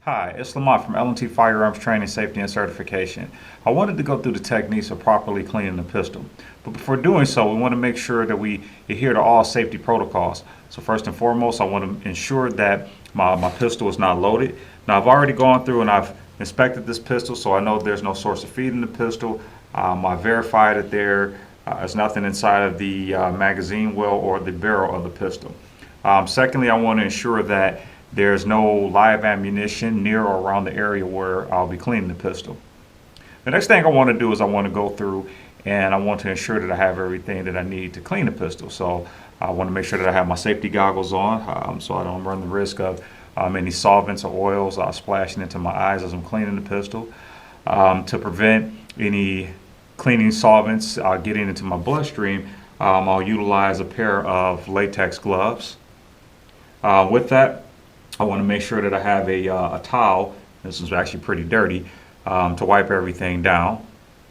Hi, it's Lamont from Lamont Firearms Training, Safety, and Certification. I wanted to go through the techniques of properly cleaning the pistol. But before doing so, we want to make sure that we adhere to all safety protocols. So first and foremost, I want to ensure that my pistol is not loaded. Now, I've already gone through and I've inspected this pistol, so I know there's no source of feed in the pistol. I verified that there is nothing inside of the magazine well or the barrel of the pistol. Secondly, I want to ensure that there's no live ammunition near or around the area where I'll be cleaning the pistol. The next thing I want to do is I want to go through and I want to ensure that I have everything that I need to clean the pistol. So I want to make sure that I have my safety goggles on so I don't run the risk of any solvents or oils splashing into my eyes as I'm cleaning the pistol. To prevent any cleaning solvents getting into my bloodstream, I'll utilize a pair of latex gloves. With that, I want to make sure that I have a towel. This is actually pretty dirty, to wipe everything down.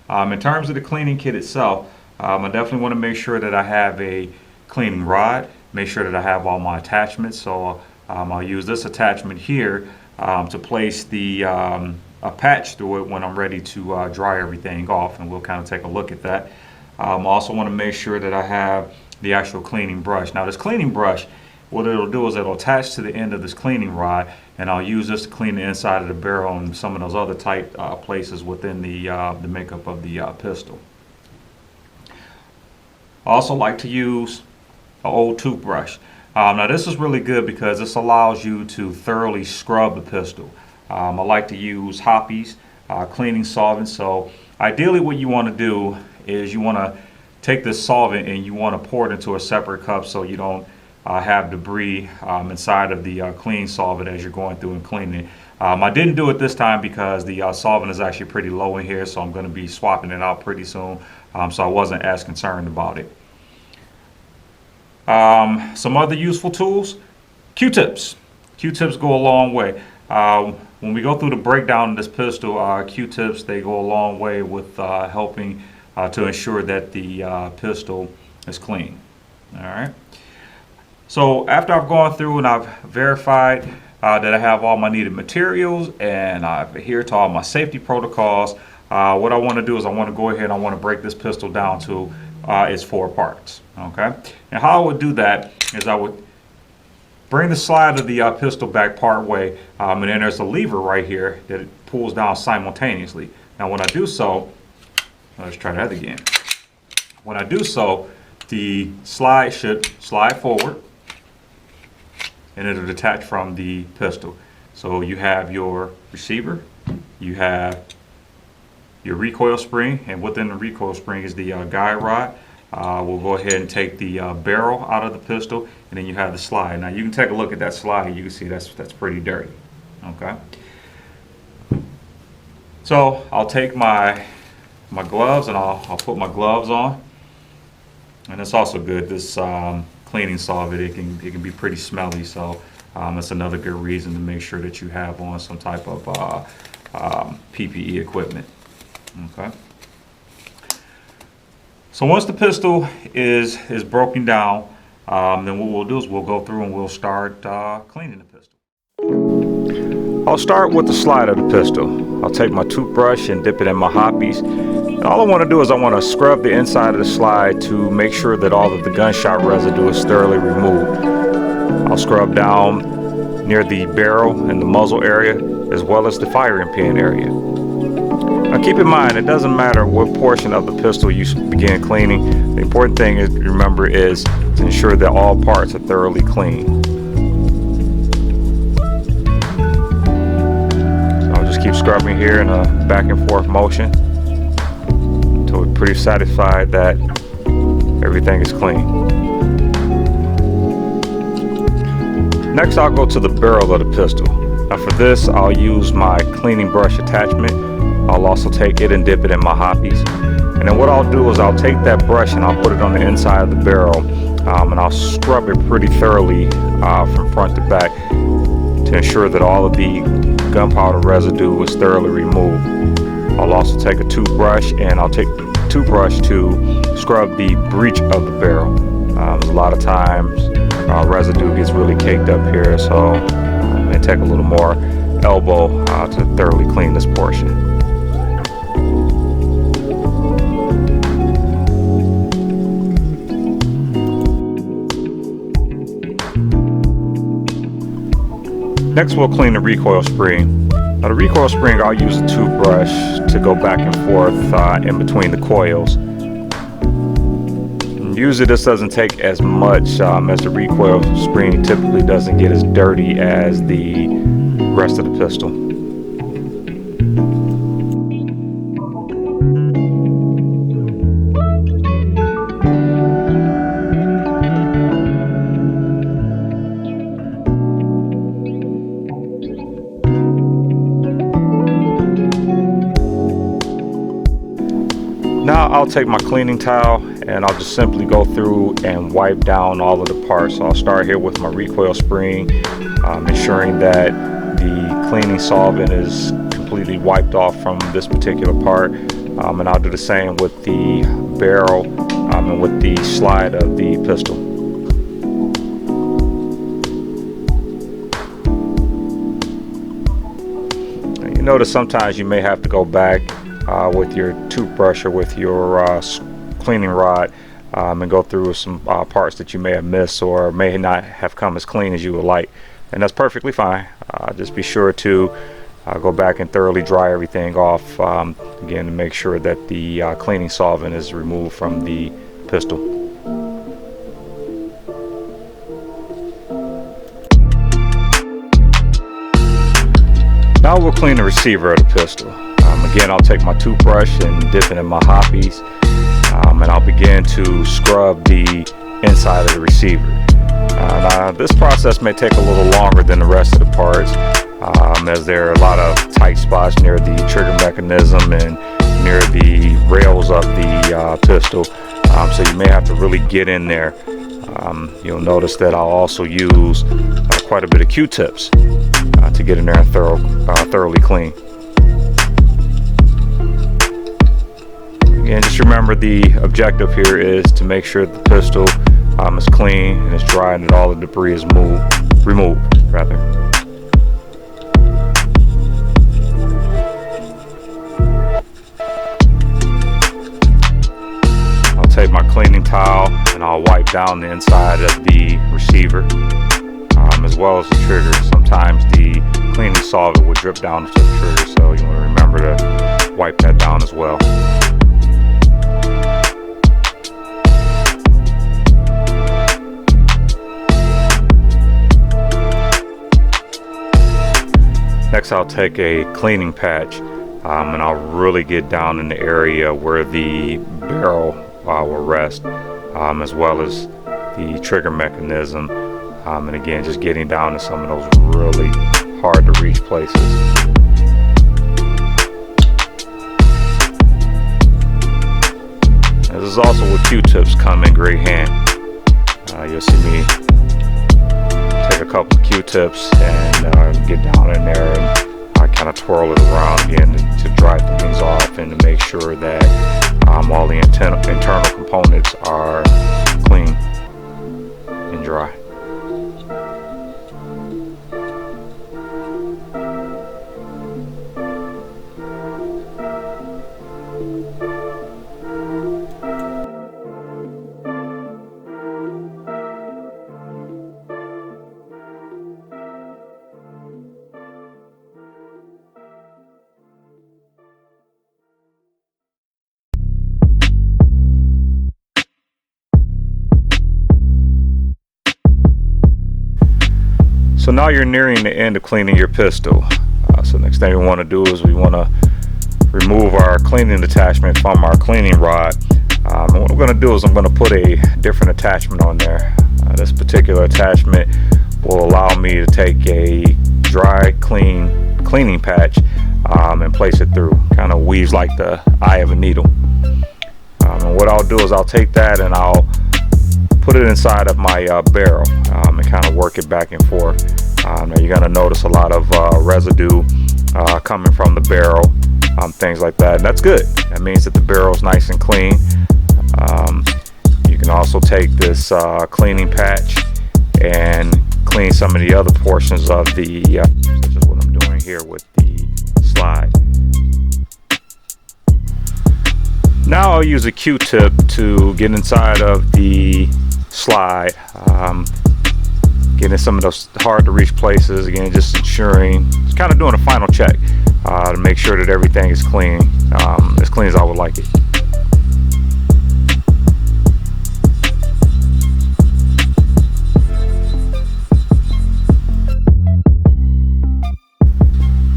In terms of the cleaning kit itself, I definitely want to make sure that I have a cleaning rod, make sure that I have all my attachments. So I'll use this attachment here to place a patch through it when I'm ready to dry everything off, and we'll kind of take a look at that. I also want to make sure that I have the actual cleaning brush. Now, this cleaning brush, what it'll do is it'll attach to the end of this cleaning rod, and I'll use this to clean the inside of the barrel and some of those other tight places within the makeup of the pistol. I also like to use an old toothbrush. Now this is really good because this allows you to thoroughly scrub the pistol. I like to use Hoppe's cleaning solvent. So ideally what you want to do is you want to take this solvent and you want to pour it into a separate cup so you don't have debris inside of the clean solvent as you're going through and cleaning it. I didn't do it this time because the solvent is actually pretty low in here, so I'm going to be swapping it out pretty soon, so I wasn't as concerned about it. Some other useful tools: Q-tips. Q-tips go a long way. When we go through the breakdown of this pistol, Q-tips, they go a long way with helping to ensure that the pistol is clean. All right. So after I've gone through and I've verified that I have all my needed materials and I've adhered to all my safety protocols, what I want to do is I want to go ahead and I want to break this pistol down to its 4 parts. Okay, and how I would do that is I would bring the slide of the pistol back part way, and then there's a lever right here that it pulls down simultaneously. Now when I do so, let's try that again. When I do so, the slide should slide forward and it'll detach from the pistol. So you have your receiver, you have your recoil spring, and within the recoil spring is the guide rod. We'll go ahead and take the barrel out of the pistol, and then you have the slide. Now you can take a look at that slide. You can see that's pretty dirty. Okay. So I'll take my gloves and I'll put my gloves on. And it's also good, this cleaning solvent, it can be pretty smelly, so that's another good reason to make sure that you have on some type of PPE equipment. Okay. So once the pistol is broken down, then what we'll do is we'll go through and we'll start cleaning the pistol. I'll start with the slide of the pistol. I'll take my toothbrush and dip it in my Hoppe's. And all I want to do is I want to scrub the inside of the slide to make sure that all of the gunshot residue is thoroughly removed. I'll scrub down near the barrel and the muzzle area, as well as the firing pin area. Now keep in mind, it doesn't matter what portion of the pistol you begin cleaning. The important thing is, remember, is to ensure that all parts are thoroughly clean. Keep scrubbing here in a back and forth motion until we're pretty satisfied that everything is clean. Next, I'll go to the barrel of the pistol. Now for this, I'll use my cleaning brush attachment. I'll also take it and dip it in my Hoppe's. And then what I'll do is I'll take that brush and I'll put it on the inside of the barrel, and I'll scrub it pretty thoroughly from front to back to ensure that all of the gunpowder residue is thoroughly removed. I'll also take a toothbrush and I'll take the toothbrush to scrub the breech of the barrel. A lot of times residue gets really caked up here, so it take a little more elbow to thoroughly clean this portion. Next, we'll clean the recoil spring. Now, the recoil spring, I'll use a toothbrush to go back and forth in between the coils. And usually this doesn't take as much as the recoil spring typically doesn't get as dirty as the rest of the pistol. Now I'll take my cleaning towel and I'll just simply go through and wipe down all of the parts. So I'll start here with my recoil spring, ensuring that the cleaning solvent is completely wiped off from this particular part. And I'll do the same with the barrel and with the slide of the pistol. You notice sometimes you may have to go back with your toothbrush or with your cleaning rod and go through some parts that you may have missed or may not have come as clean as you would like, and that's perfectly fine. Just be sure to go back and thoroughly dry everything off again to make sure that the cleaning solvent is removed from the pistol. Now we'll clean the receiver of the pistol. Again, I'll take my toothbrush and dip it in my hoppies, and I'll begin to scrub the inside of the receiver. Now, this process may take a little longer than the rest of the parts, as there are a lot of tight spots near the trigger mechanism and near the rails of the pistol, so you may have to really get in there. You'll notice that I'll also use quite a bit of Q-tips to get in there and thoroughly clean. Again, just remember the objective here is to make sure the pistol is clean and it's dry and that all the debris is removed. I'll take my cleaning towel and I'll wipe down the inside of the receiver as well as the trigger. Sometimes the cleaning solvent will drip down to the trigger, so you want to remember to wipe that down as well. Next, I'll take a cleaning patch and I'll really get down in the area where the barrel will rest, as well as the trigger mechanism, and again just getting down to some of those really hard to reach places. This is also where Q-tips come in great hand. You'll see me take a couple of Q-tips and get down in there and kind of twirl it around again to dry things off and to make sure that all the internal components are clean and dry. So now you're nearing the end of cleaning your pistol. So next thing we want to do is we want to remove our cleaning attachment from our cleaning rod. And what I'm going to do is I'm going to put a different attachment on there. This particular attachment will allow me to take a dry cleaning patch and place it through. Kind of weaves like the eye of a needle. And what I'll do is I'll take that and I'll put it inside of my barrel and kind of work it back and forth. Now you're going to notice a lot of residue coming from the barrel, things like that, and that's good. That means that the barrel is nice and clean. You can also take this cleaning patch and clean some of the other portions of the such as what I'm doing here with the slide. Now I'll use a Q-tip to get inside of the slide, getting some of those hard to reach places. Again, just ensuring, just kind of doing a final check to make sure that everything is clean as I would like it.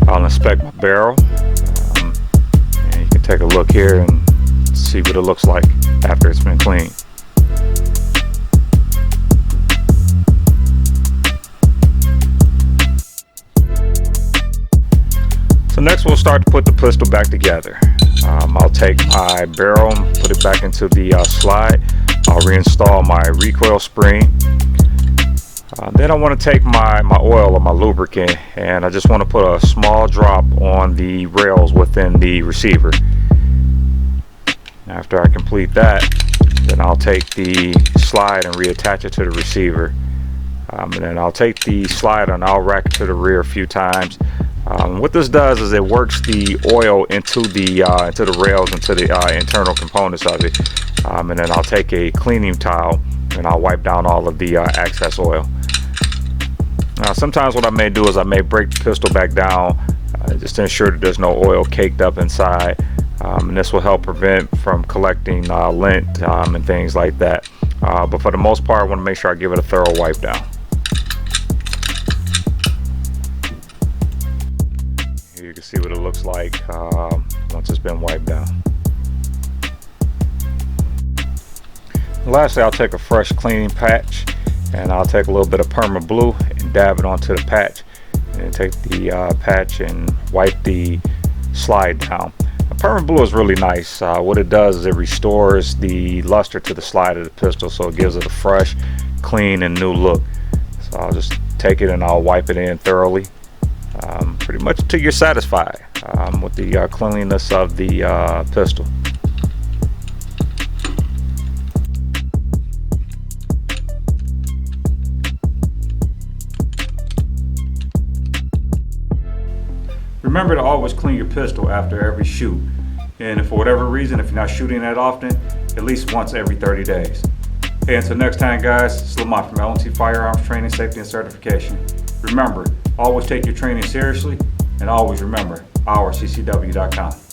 I'll inspect my barrel, and you can take a look here and see what it looks like after it's been cleaned. So next we'll start to put the pistol back together. I'll take my barrel and put it back into the slide. I'll reinstall my recoil spring. Then I want to take my oil or my lubricant, and I just want to put a small drop on the rails within the receiver. After I complete that, then I'll take the slide and reattach it to the receiver. And then I'll take the slide and I'll rack it to the rear a few times. What this does is it works the oil into the rails, into the internal components of it. And then I'll take a cleaning towel and I'll wipe down all of the excess oil. Now sometimes what I may do is I may break the pistol back down just to ensure that there's no oil caked up inside. And this will help prevent from collecting lint and things like that. But for the most part, I want to make sure I give it a thorough wipe down. Here you can see what it looks like once it's been wiped down. Lastly, I'll take a fresh cleaning patch and I'll take a little bit of Perma Blue and dab it onto the patch, and then take the patch and wipe the slide down. Perma Blue is really nice. What it does is it restores the luster to the slide of the pistol, so it gives it a fresh, clean, and new look. So I'll just take it and I'll wipe it in thoroughly, pretty much until you're satisfied with the cleanliness of the pistol. Remember to always clean your pistol after every shoot, and if for whatever reason, if you're not shooting that often, at least once every 30 days. Hey, until next time guys, it's Lamont from Lamont Firearms Training, Safety, and Certification. Remember, always take your training seriously, and always remember, ourccw.com.